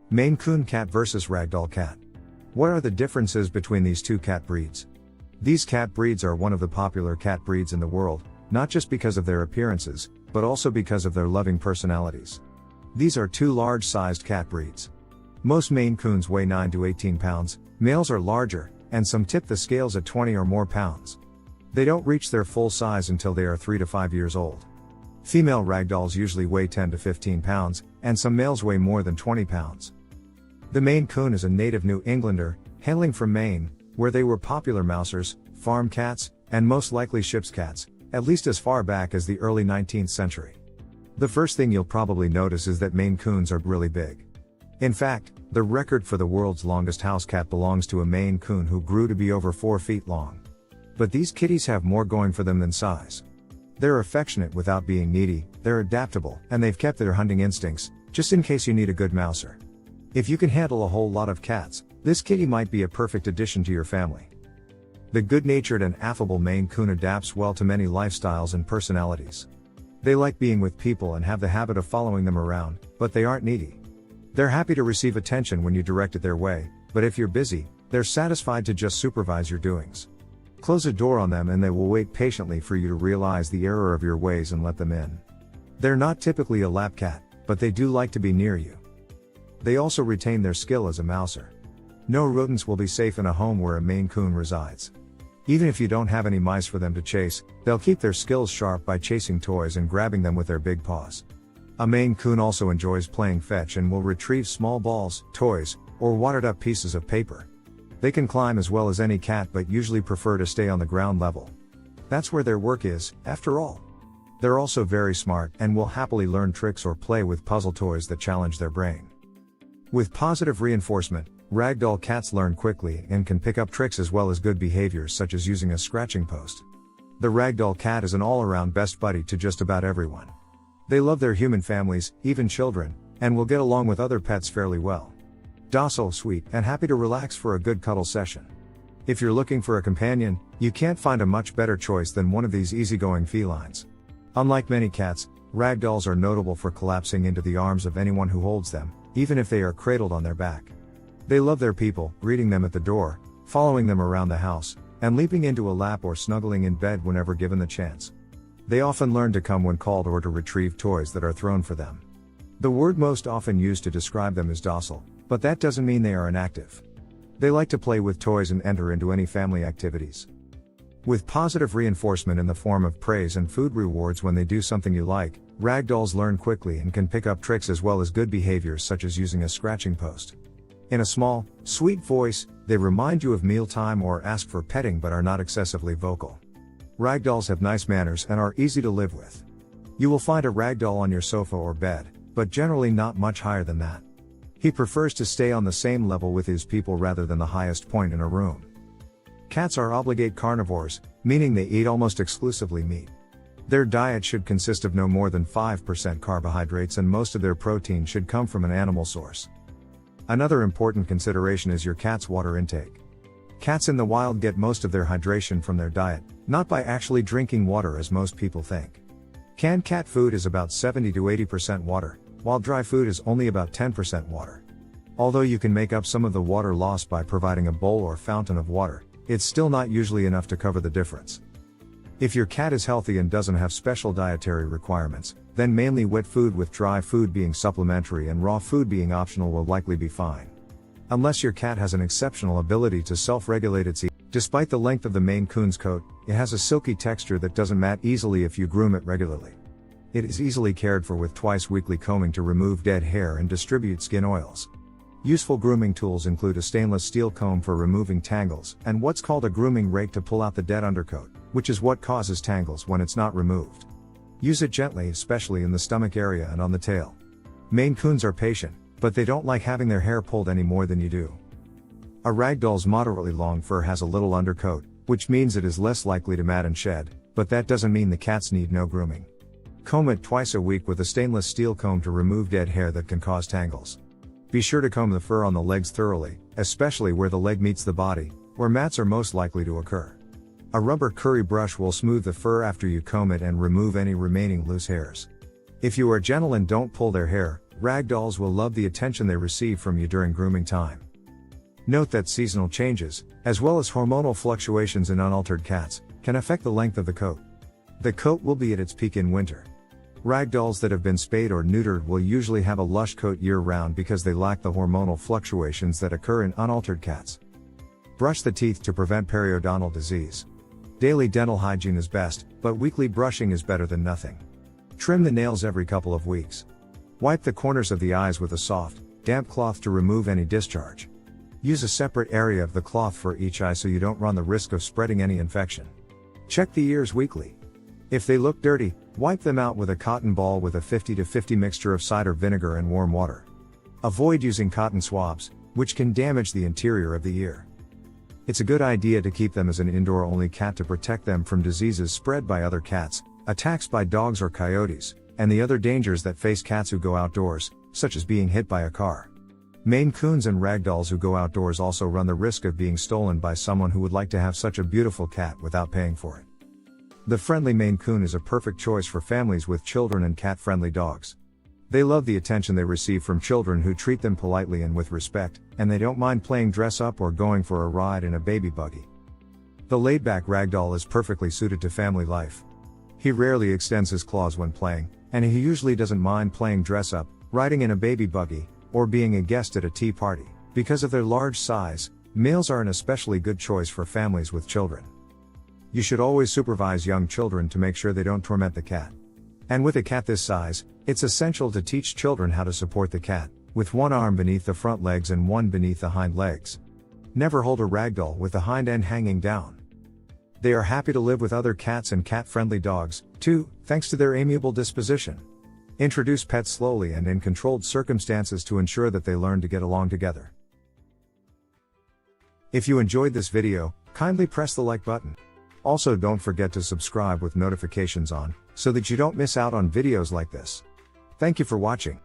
Maine Coon Cat versus Ragdoll Cat. What are the differences between these two cat breeds? These cat breeds are one of the popular cat breeds in the world, not just because of their appearances, but also because of their loving personalities. These are two large-sized cat breeds. Most Maine Coons weigh 9 to 18 pounds, males are larger, and some tip the scales at 20 or more pounds. They don't reach their full size until they are 3 to 5 years old. Female ragdolls usually weigh 10 to 15 pounds, and some males weigh more than 20 pounds. The Maine Coon is a native New Englander, hailing from Maine, where they were popular mousers, farm cats, and most likely ship's cats, at least as far back as the early 19th century. The first thing you'll probably notice is that Maine Coons are really big. In fact, the record for the world's longest house cat belongs to a Maine Coon who grew to be over 4 feet long. But these kitties have more going for them than size. They're affectionate without being needy, they're adaptable, and they've kept their hunting instincts, just in case you need a good mouser. If you can handle a whole lot of cats, this kitty might be a perfect addition to your family. The good-natured and affable Maine Coon adapts well to many lifestyles and personalities. They like being with people and have the habit of following them around, but they aren't needy. They're happy to receive attention when you direct it their way, but if you're busy, they're satisfied to just supervise your doings. Close a door on them and they will wait patiently for you to realize the error of your ways and let them in. They're not typically a lap cat, but they do like to be near you. They also retain their skill as a mouser. No rodents will be safe in a home where a Maine Coon resides. Even if you don't have any mice for them to chase, they'll keep their skills sharp by chasing toys and grabbing them with their big paws. A Maine Coon also enjoys playing fetch and will retrieve small balls, toys, or wadded-up pieces of paper. They can climb as well as any cat but usually prefer to stay on the ground level. That's where their work is, after all. They're also very smart and will happily learn tricks or play with puzzle toys that challenge their brain. With positive reinforcement, Ragdoll cats learn quickly and can pick up tricks as well as good behaviors such as using a scratching post. The Ragdoll cat is an all-around best buddy to just about everyone. They love their human families, even children, and will get along with other pets fairly well. Docile, sweet, and happy to relax for a good cuddle session. If you're looking for a companion, you can't find a much better choice than one of these easygoing felines. Unlike many cats, Ragdolls are notable for collapsing into the arms of anyone who holds them, even if they are cradled on their back. They love their people, greeting them at the door, following them around the house, and leaping into a lap or snuggling in bed whenever given the chance. They often learn to come when called or to retrieve toys that are thrown for them. The word most often used to describe them is docile, but that doesn't mean they are inactive. They like to play with toys and enter into any family activities. With positive reinforcement in the form of praise and food rewards when they do something you like, Ragdolls learn quickly and can pick up tricks as well as good behaviors such as using a scratching post. In a small, sweet voice, they remind you of mealtime or ask for petting but are not excessively vocal. Ragdolls have nice manners and are easy to live with. You will find a Ragdoll on your sofa or bed, but generally not much higher than that. He prefers to stay on the same level with his people rather than the highest point in a room. Cats are obligate carnivores, meaning they eat almost exclusively meat. Their diet should consist of no more than 5% carbohydrates and most of their protein should come from an animal source. Another important consideration is your cat's water intake. Cats in the wild get most of their hydration from their diet, not by actually drinking water as most people think. Canned cat food is about 70 to 80% water, while dry food is only about 10% water. Although you can make up some of the water lost by providing a bowl or fountain of water, it's still not usually enough to cover the difference. If your cat is healthy and doesn't have special dietary requirements, then mainly wet food with dry food being supplementary and raw food being optional will likely be fine. Unless your cat has an exceptional ability to self-regulate its eating. Despite the length of the Maine Coon's coat, it has a silky texture that doesn't mat easily if you groom it regularly. It is easily cared for with twice-weekly combing to remove dead hair and distribute skin oils. Useful grooming tools include a stainless steel comb for removing tangles and what's called a grooming rake to pull out the dead undercoat, which is what causes tangles when it's not removed. Use it gently, especially in the stomach area and on the tail. Maine Coons are patient, but they don't like having their hair pulled any more than you do. A Ragdoll's moderately long fur has a little undercoat, which means it is less likely to mat and shed, but that doesn't mean the cats need no grooming. Comb it twice a week with a stainless steel comb to remove dead hair that can cause tangles. Be sure to comb the fur on the legs thoroughly, especially where the leg meets the body, where mats are most likely to occur. A rubber curry brush will smooth the fur after you comb it and remove any remaining loose hairs. If you are gentle and don't pull their hair, Ragdolls will love the attention they receive from you during grooming time. Note that seasonal changes, as well as hormonal fluctuations in unaltered cats, can affect the length of the coat. The coat will be at its peak in winter. Ragdolls that have been spayed or neutered will usually have a lush coat year-round because they lack the hormonal fluctuations that occur in unaltered cats. Brush the teeth to prevent periodontal disease. Daily dental hygiene is best, but weekly brushing is better than nothing. Trim the nails every couple of weeks. Wipe the corners of the eyes with a soft, damp cloth to remove any discharge. Use a separate area of the cloth for each eye so you don't run the risk of spreading any infection. Check the ears weekly. If they look dirty, wipe them out with a cotton ball with a 50-50 mixture of cider vinegar and warm water. Avoid using cotton swabs, which can damage the interior of the ear. It's a good idea to keep them as an indoor-only cat to protect them from diseases spread by other cats, attacks by dogs or coyotes, and the other dangers that face cats who go outdoors, such as being hit by a car. Maine Coons and Ragdolls who go outdoors also run the risk of being stolen by someone who would like to have such a beautiful cat without paying for it. The friendly Maine Coon is a perfect choice for families with children and cat-friendly dogs. They love the attention they receive from children who treat them politely and with respect, and they don't mind playing dress-up or going for a ride in a baby buggy. The laid-back Ragdoll is perfectly suited to family life. He rarely extends his claws when playing, and he usually doesn't mind playing dress-up, riding in a baby buggy, or being a guest at a tea party. Because of their large size, males are an especially good choice for families with children. You should always supervise young children to make sure they don't torment the cat. And with a cat this size, it's essential to teach children how to support the cat, with one arm beneath the front legs and one beneath the hind legs. Never hold a Ragdoll with the hind end hanging down. They are happy to live with other cats and cat-friendly dogs, too, thanks to their amiable disposition. Introduce pets slowly and in controlled circumstances to ensure that they learn to get along together. If you enjoyed this video, kindly press the like button. Also, don't forget to subscribe with notifications on, so that you don't miss out on videos like this. Thank you for watching.